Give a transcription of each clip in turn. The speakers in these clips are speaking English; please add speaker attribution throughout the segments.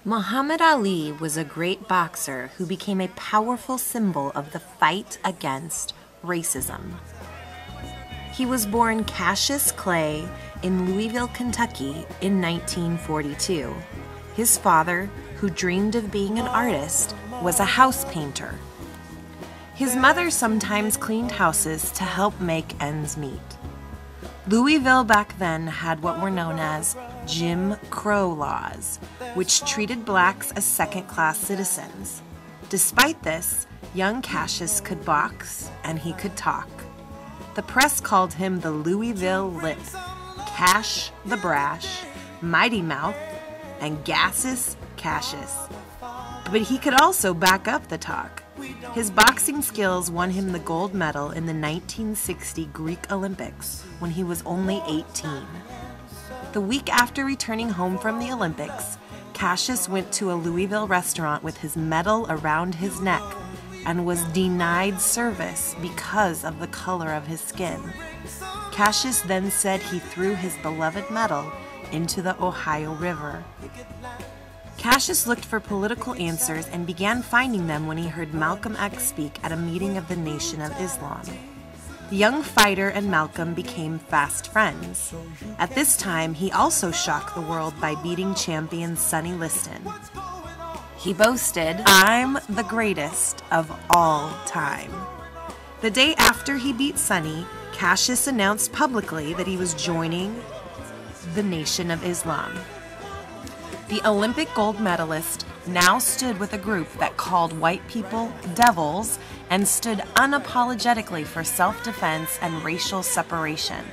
Speaker 1: Muhammad Ali was a great boxer who became a powerful symbol of the fight against racism. He was born Cassius Clay in Louisville, Kentucky in 1942. His father, who dreamed of being an artist, was a house painter. His mother sometimes cleaned houses to help make ends meet. Louisville back then had what were known as Jim Crow laws, which treated blacks as second-class citizens. Despite this, young Cassius could box and he could talk. The press called him the Louisville Lip, Cash the Brash, Mighty Mouth, and Gassus Cassius. But he could also back up the talk. His boxing skills won him the gold medal in the 1960 Greek Olympics when he was only 18. The week after returning home from the Olympics, Cassius went to a Louisville restaurant with his medal around his neck and was denied service because of the color of his skin. Cassius then said he threw his beloved medal into the Ohio River. Cassius looked for political answers and began finding them when he heard Malcolm X speak at a meeting of the Nation of Islam. The young fighter and Malcolm became fast friends. At this time, he also shocked the world by beating champion Sonny Liston. He boasted, "I'm the greatest of all time." The day after he beat Sonny, Cassius announced publicly that he was joining the Nation of Islam. The Olympic gold medalist now stood with a group that called white people devils and stood unapologetically for self-defense and racial separation.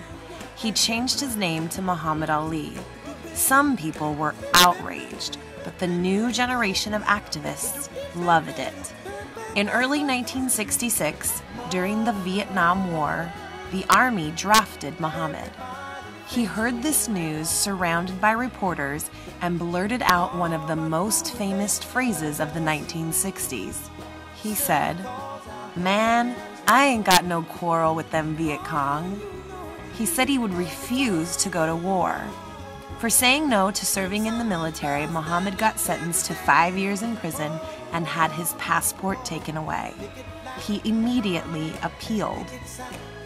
Speaker 1: He changed his name to Muhammad Ali. Some people were outraged, but the new generation of activists loved it. In early 1966, during the Vietnam War, the Army drafted Muhammad. He heard this news surrounded by reporters and blurted out one of the most famous phrases of the 1960s. He said, "Man, I ain't got no quarrel with them Viet Cong." He said he would refuse to go to war. For saying no to serving in the military, Muhammad got sentenced to 5 years in prison and had his passport taken away. He immediately appealed.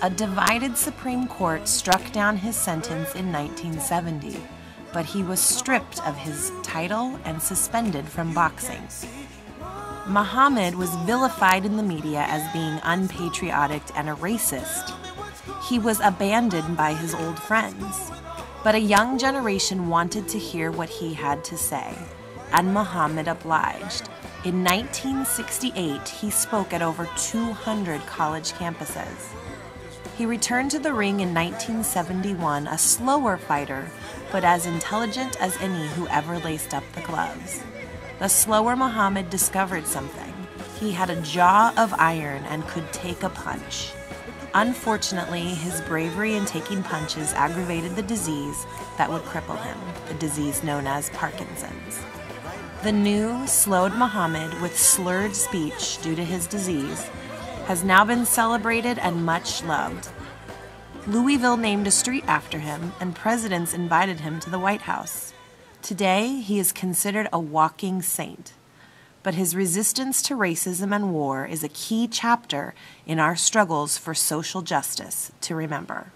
Speaker 1: A divided Supreme Court struck down his sentence in 1970, but he was stripped of his title and suspended from boxing. Muhammad was vilified in the media as being unpatriotic and a racist. He was abandoned by his old friends, but a young generation wanted to hear what he had to say, and Muhammad obliged. In 1968, he spoke at over 200 college campuses. He returned to the ring in 1971, a slower fighter, but as intelligent as any who ever laced up the gloves. The slower Muhammad discovered something. He had a jaw of iron and could take a punch. Unfortunately, his bravery in taking punches aggravated the disease that would cripple him, the disease known as Parkinson's. The new, slowed Muhammad with slurred speech due to his disease has now been celebrated and much loved. Louisville named a street after him, and presidents invited him to the White House. Today, he is considered a walking saint. But his resistance to racism and war is a key chapter in our struggles for social justice to remember.